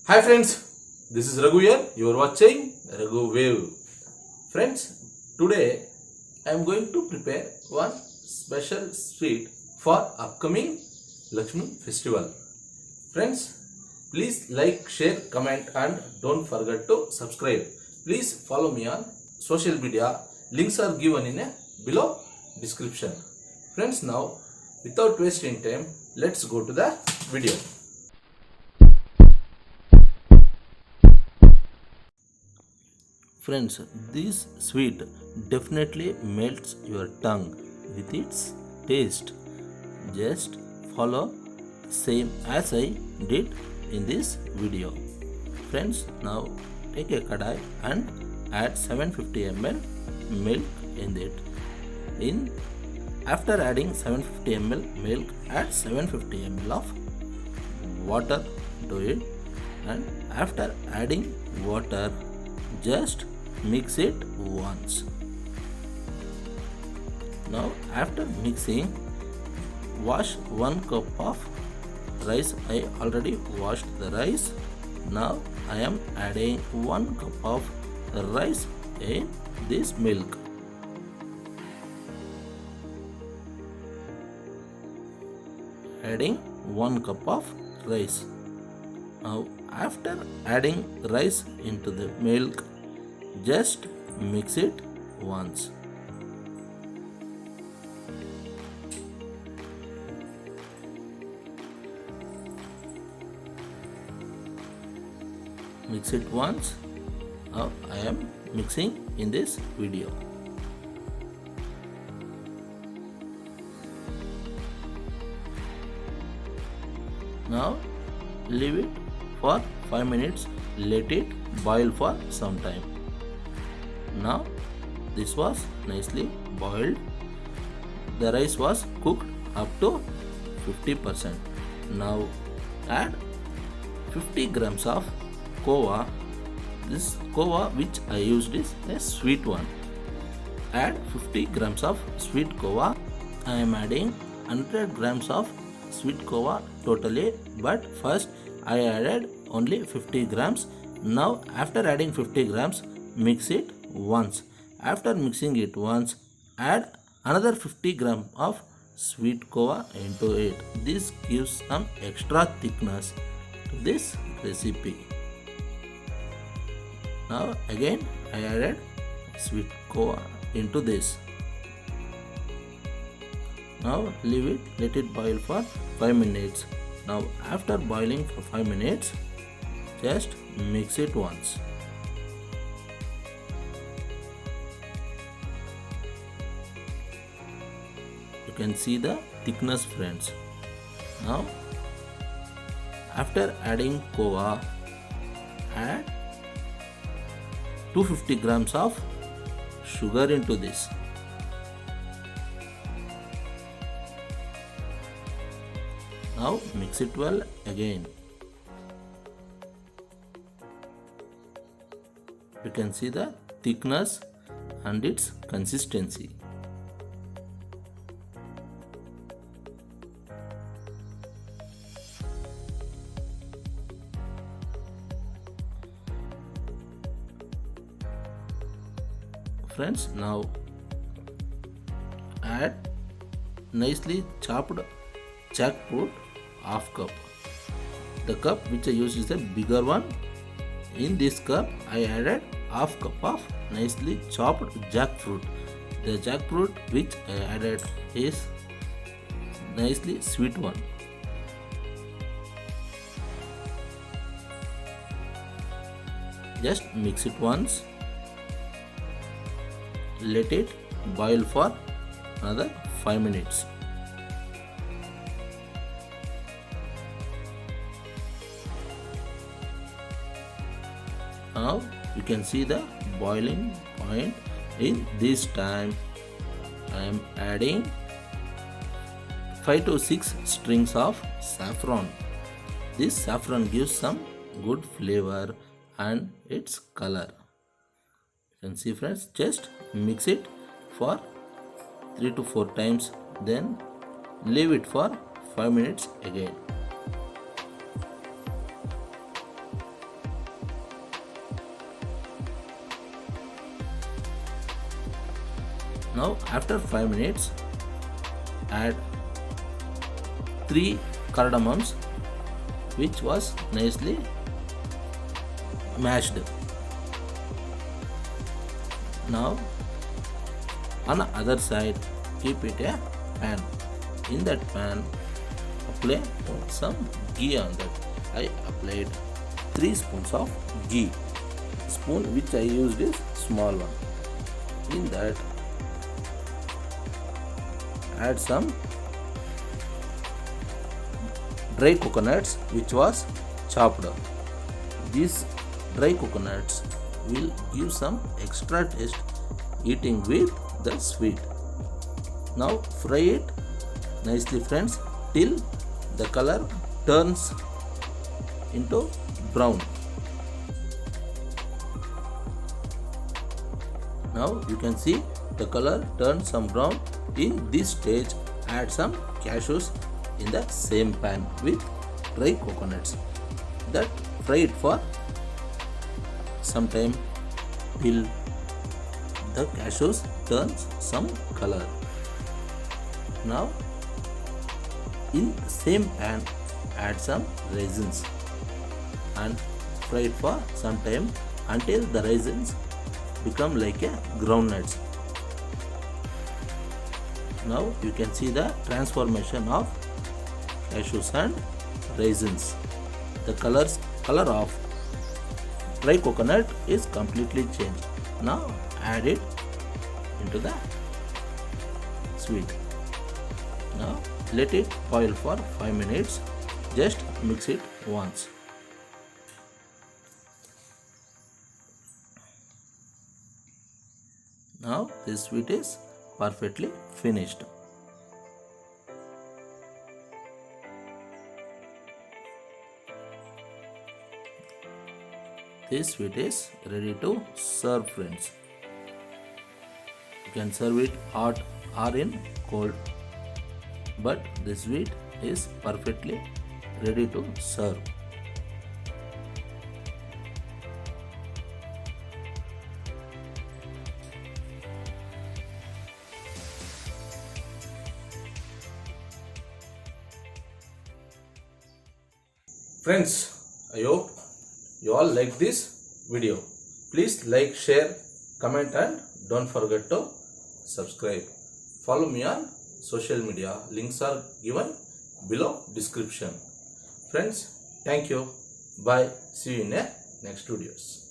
Hi friends, this is Raghu here. You are watching Raghuview. Friends, today I am going to prepare one special sweet for upcoming Lakshmi festival. Friends, please like, share, comment and don't forget to subscribe. Please follow me on social media. Links are given in a below description. Friends, now without wasting time, let's go to the video. Friends, this sweet definitely melts your tongue with its taste. Just follow same as I did in this video. Friends, now take a kadai and add 750 ml milk in it. After adding 750 ml milk, add 750 ml of water to it, and after adding water, just mix it once. Now after mixing, wash 1 cup of rice. I already washed the rice. Now I am adding 1 cup of rice in this milk. Adding 1 cup of rice. Now after adding rice into the milk, just mix it once. Mix it once. Now I am mixing in this video. Now leave it for 5 minutes. Let it boil for some time. Now this was nicely boiled. The rice was cooked up to 50%. Now add 50 grams of kova. This kova which I used is a sweet one. Add 50 grams of sweet kova. I am adding 100 grams of sweet kova totally, but first I added only 50 grams. Now after adding 50 grams, mix it once. After mixing it once, add another 50 grams of sweet kova into it. This gives some extra thickness to this recipe. Now again I added sweet kova into this. Now leave it, let it boil for 5 minutes. Now after boiling for 5 minutes, just mix it once. You can see the thickness, friends. Now after adding kova, add 250 grams of sugar into this. Now mix it well again. You can see the thickness and its consistency. Friends, now add nicely chopped jackfruit, half cup. The cup which I used is a bigger one. In this cup I added half cup of nicely chopped jackfruit. The jackfruit which I added is nicely sweet one. Just mix it once. Let it boil for another 5 minutes. Now you can see the boiling point. In this time I am adding 5 to 6 strings of saffron. This saffron gives some good flavor and its color. You can see, friends, just mix it for 3 to 4 times, then leave it for 5 minutes again. Now after 5 minutes, add 3 cardamoms which was nicely mashed. Now on the other side, keep it a pan. In that pan, apply some ghee on that. I applied 3 spoons of ghee. Spoon which I used is small one. In that, add some dry coconuts which was chopped. These dry coconuts will give some extra taste eating with the sweet. Now fry it nicely, friends, till the color turns into brown. Now you can see the color turned some brown. In this stage, add some cashews in the same pan with dry coconuts. That fry it for some time till the cashews turns some color. Now in the same pan, add some raisins and fry it for some time until the raisins become like a groundnuts. Now you can see the transformation of cashews and raisins. The color of dry coconut is completely changed. Now add it into the sweet. Now let it boil for 5 minutes. Just mix it once. Now this sweet is perfectly finished. This sweet is ready to serve, friends. You can serve it hot or in cold, but this sweet is perfectly ready to serve. Friends, I hope you all like this video. Please like, share, comment and don't forget to subscribe. Follow me on social media. Links are given below description. Friends, thank you. Bye. See you in the next videos.